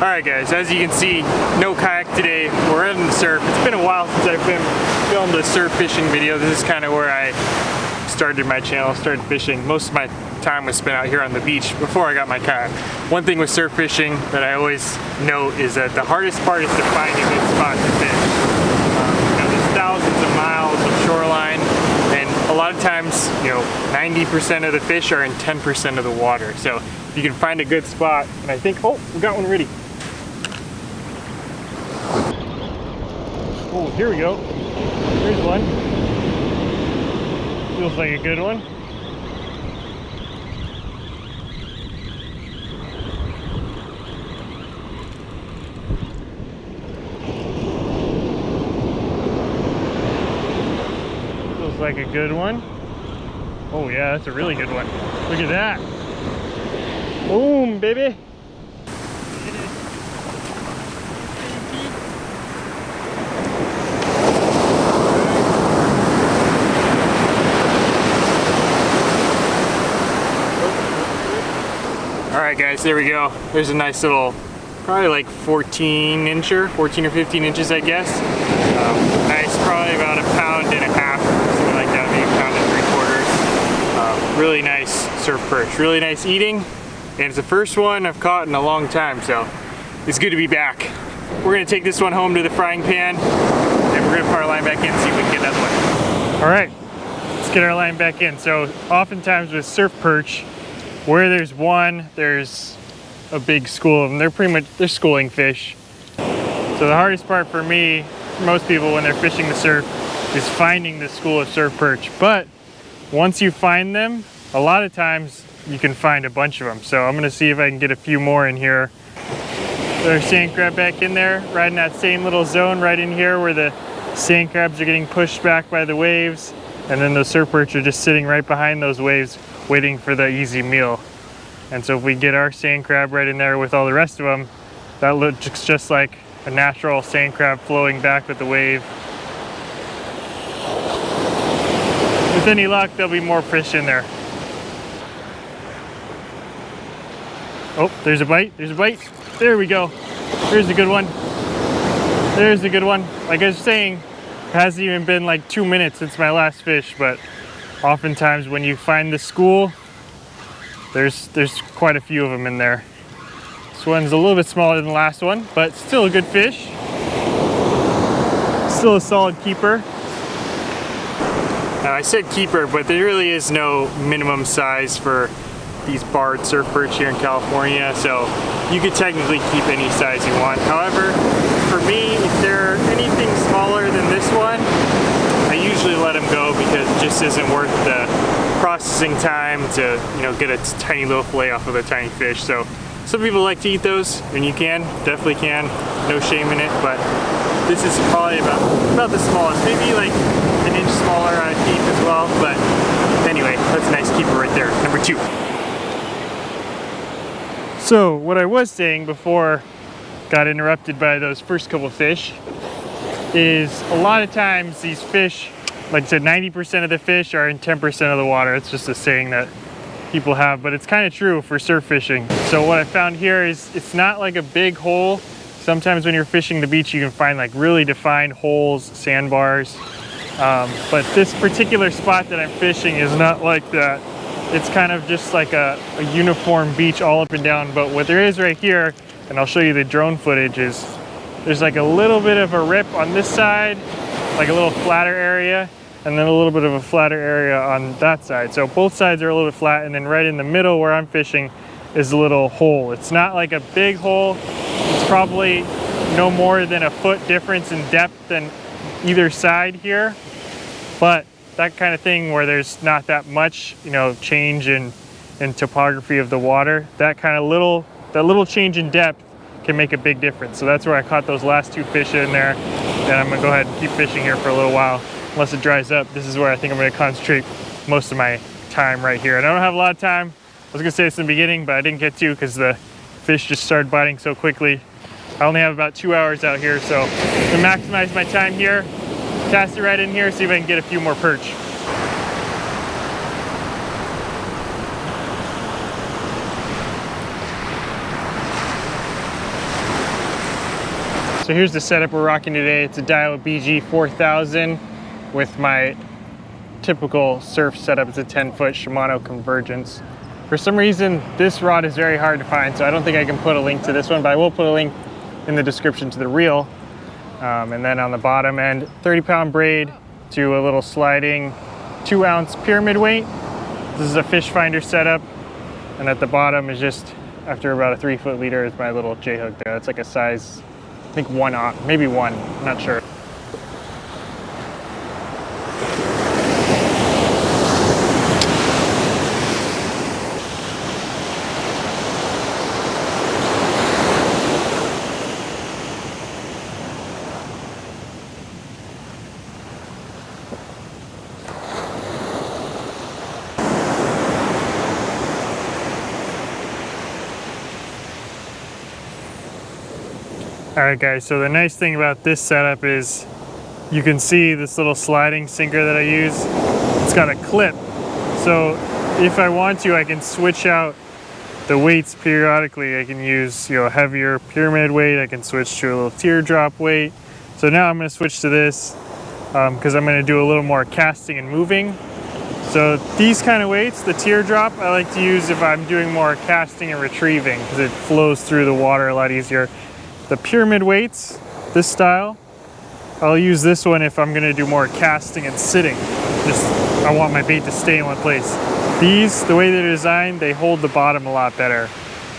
Alright guys, as you can see, no kayak today. We're in the surf. It's been a while since I've filmed a surf fishing video. This is kind of where I started my channel, started fishing. Most of my time was spent out here on the beach before I got my kayak. One thing with surf fishing that I always note is that the hardest part is to find a good spot to fish. There's thousands of miles of shoreline, and a lot of times, 90% of the fish are in 10% of the water. So if you can find a good spot, and I think, oh, we got one ready. Oh, here we go. Here's one. Feels like a good one. Feels like a good one. Oh yeah, that's a really good one. Look at that. Boom, baby. Alright guys, there we go. There's a nice little, probably like 14 or 15 inches, I guess. Nice, probably about 1.5 pounds, something like that, maybe 1.75 pounds. Really nice surf perch, really nice eating, and it's the first one I've caught in a long time, so it's good to be back. We're gonna take this one home to the frying pan, and we're gonna put our line back in and see if we can get another one. Alright, let's get our line back in. So oftentimes with surf perch, where there's one, there's a big school of them. They're schooling fish. So the hardest part for me, for most people when they're fishing the surf, is finding the school of surf perch. But once you find them, a lot of times you can find a bunch of them. So I'm gonna see if I can get a few more in here. There's sand crab back in there, right in that same little zone right in here where the sand crabs are getting pushed back by the waves. And then those surf perch are just sitting right behind those waves, waiting for the easy meal. And so if we get our sand crab right in there with all the rest of them, that looks just like a natural sand crab flowing back with the wave. With any luck, there'll be more fish in there. Oh, there's a bite, there's a bite. There we go. There's a good one. There's a good one. Like I was saying, it hasn't even been like 2 minutes since my last fish, but oftentimes when you find the school, there's quite a few of them in there. This one's a little bit smaller than the last one, but still a good fish. Still a solid keeper. Now I said keeper, but there really is no minimum size for these barred surf perch here in California, so you could technically keep any size you want. However, for me, if they're anything smaller than this one, I usually let them go because it just isn't worth the processing time to, get a tiny little fillet off of a tiny fish. So some people like to eat those, and you can, definitely can, no shame in it, but this is probably about the smallest, maybe like an inch smaller on a teeth as well, but anyway, that's a nice keeper right there, number 2. So what I was saying before got interrupted by those first couple of fish is a lot of times these fish, like I said, 90% of the fish are in 10% of the water. It's just a saying that people have, but it's kind of true for surf fishing. So what I found here is it's not like a big hole. Sometimes when you're fishing the beach, you can find like really defined holes, sandbars. But this particular spot that I'm fishing is not like that. It's kind of just like a uniform beach all up and down. But what there is right here, and I'll show you the drone footage, is there's like a little bit of a rip on this side, like a little flatter area, and then a little bit of a flatter area on that side. So both sides are a little bit flat, and then right in the middle where I'm fishing is a little hole. It's not like a big hole. It's probably no more than a foot difference in depth than either side here. But that kind of thing where there's not that much, change in topography of the water, that little change in depth can make a big difference. So that's where I caught those last 2 fish in there, and I'm gonna go ahead and keep fishing here for a little while. Unless it dries up, this is where I think I'm gonna concentrate most of my time right here. And I don't have a lot of time. I was gonna say this in the beginning, but I didn't get to because the fish just started biting so quickly. I only have about 2 hours out here, so to maximize my time here, cast it right in here, see if I can get a few more perch. So here's the setup we're rocking today. It's a Daiwa BG 4000 with my typical surf setup. It's a 10-foot Shimano Convergence. For some reason, this rod is very hard to find, so I don't think I can put a link to this one, but I will put a link in the description to the reel. And then on the bottom end, 30-pound braid to a little sliding 2-ounce pyramid weight. This is a fish finder setup. And at the bottom is just, after about a 3-foot leader, is my little J-hook there. It's like a size, I think 1, maybe 1, I'm not sure. Alright guys, so the nice thing about this setup is you can see this little sliding sinker that I use. It's got a clip, so if I want to, I can switch out the weights periodically. I can use, you know, heavier pyramid weight. I can switch to a little teardrop weight. So now I'm going to switch to this because I'm going to do a little more casting and moving. So these kind of weights, the teardrop, I like to use if I'm doing more casting and retrieving because it flows through the water a lot easier. The pyramid weights, this style, I'll use this one if I'm gonna do more casting and sitting. Just, I want my bait to stay in one place. These, the way they're designed, they hold the bottom a lot better.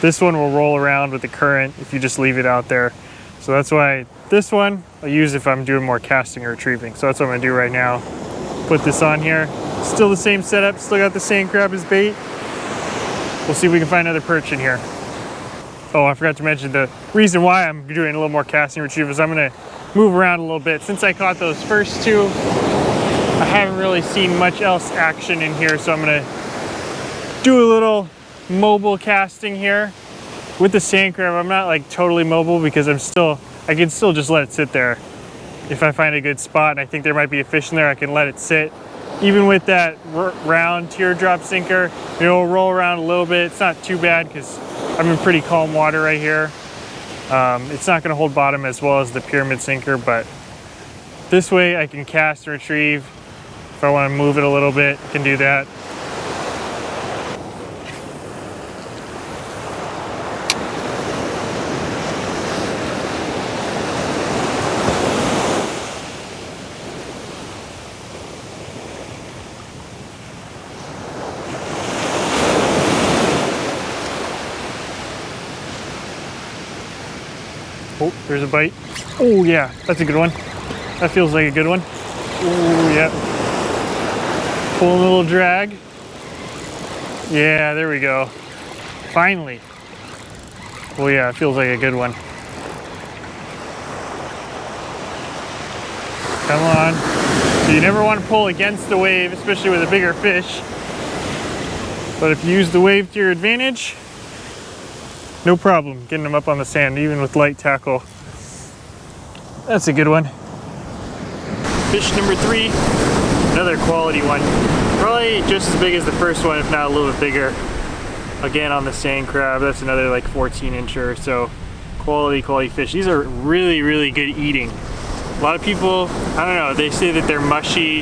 This one will roll around with the current if you just leave it out there. So that's why this one, I'll use if I'm doing more casting or retrieving. So that's what I'm gonna do right now. Put this on here. Still the same setup, still got the sand crab as bait. We'll see if we can find another perch in here. Oh, I forgot to mention the reason why I'm doing a little more casting retrieve is I'm gonna move around a little bit. Since I caught those first two, I haven't really seen much else action in here, so I'm gonna do a little mobile casting here. With the sand crab, I'm not like totally mobile because I can still just let it sit there. If I find a good spot and I think there might be a fish in there, I can let it sit. Even with that round teardrop sinker, it'll roll around a little bit. It's not too bad because I'm in pretty calm water right here. It's not going to hold bottom as well as the pyramid sinker, but this way I can cast and retrieve. If I want to move it a little bit, I can do that. Oh, there's a bite. Oh yeah, that's a good one. That feels like a good one. Oh yeah. Pull a little drag. Yeah, there we go. Finally. Oh yeah, it feels like a good one. Come on. So you never want to pull against the wave, especially with a bigger fish. But if you use the wave to your advantage, no problem getting them up on the sand, even with light tackle. That's a good one. Fish number 3, another quality one. Probably just as big as the first one, if not a little bit bigger. Again on the sand crab, that's another like 14-incher, so quality fish. These are really, really good eating. A lot of people, I don't know, they say that they're mushy,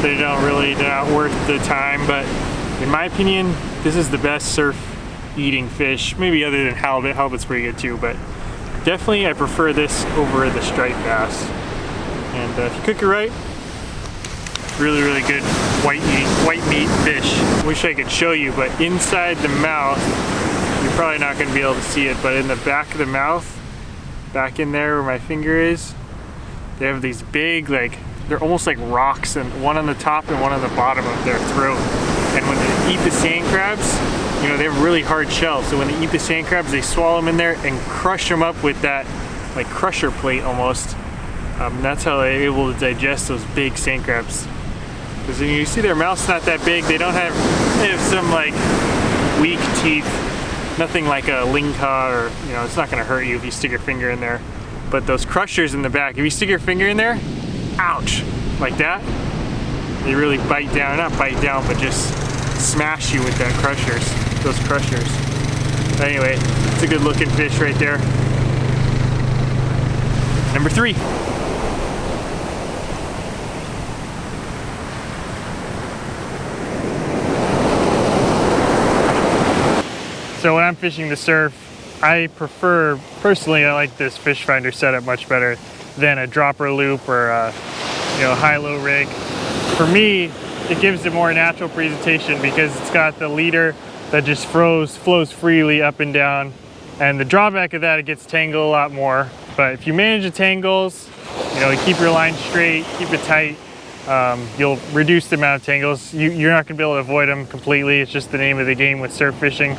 they're not worth the time, but in my opinion, this is the best surf eating fish, maybe other than halibut. Halibut's pretty good too, but definitely I prefer this over the striped bass. And if you cook it right, really, really good white meat fish. Wish I could show you, but inside the mouth, you're probably not going to be able to see it, but in the back of the mouth, back in there where my finger is, they have these big, like, they're almost like rocks, and one on the top and one on the bottom of their throat. And when they eat the sand crabs, you know, they have really hard shells, so when they eat the sand crabs, they swallow them in there and crush them up with that, like, crusher plate almost. That's how they're able to digest those big sand crabs. Because when you see their mouth's not that big, they have some, like, weak teeth. Nothing like a lingcod, or, you know, it's not going to hurt you if you stick your finger in there. But those crushers in the back, if you stick your finger in there, ouch, like that, they really bite down, not bite down, but just smash you with those crushers. But anyway, it's a good looking fish right there. number 3. So when I'm fishing the surf, I prefer, personally, I like this fish finder setup much better than a dropper loop or a, high-low rig. For me, it gives a more natural presentation because it's got the leader that just flows freely up and down. And the drawback of that, it gets tangled a lot more. But if you manage the tangles, keep your line straight, keep it tight, you'll reduce the amount of tangles. You're not gonna be able to avoid them completely. It's just the name of the game with surf fishing.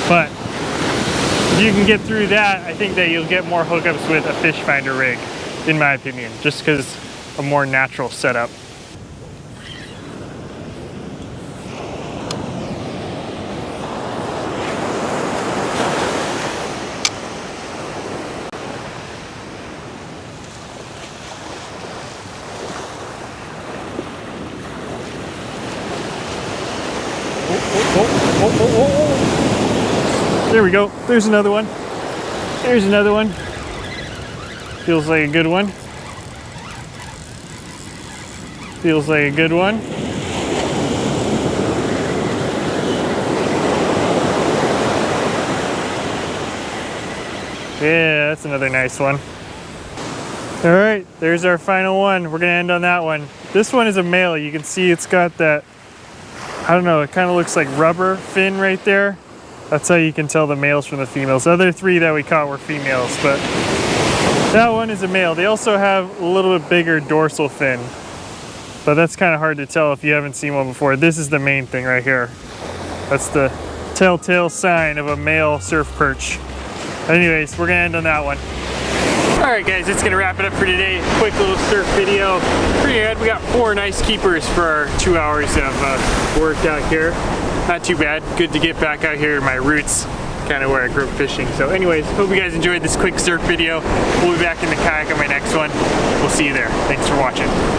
But if you can get through that, I think that you'll get more hookups with a fish finder rig, in my opinion, just because it's a more natural setup. There we go. There's another one. There's another one. Feels like a good one. Feels like a good one. Yeah, that's another nice one. All right, there's our final one. We're gonna end on that one. This one is a male. You can see it's got that, I don't know, it kind of looks like rubber fin right there. That's how you can tell the males from the females. The other 3 that we caught were females, but that one is a male. They also have a little bit bigger dorsal fin, but that's kind of hard to tell if you haven't seen one before. This is the main thing right here. That's the telltale sign of a male surf perch. Anyways, we're gonna end on that one. All right, guys, it's gonna wrap it up for today. Quick little surf video. Pretty good. We got 4 nice keepers for our 2 hours of work out here. Not too bad. Good to get back out here in my roots, kind of where I grew up fishing. So anyways, hope you guys enjoyed this quick surf video. We'll be back in the kayak on my next one. We'll see you there. Thanks for watching.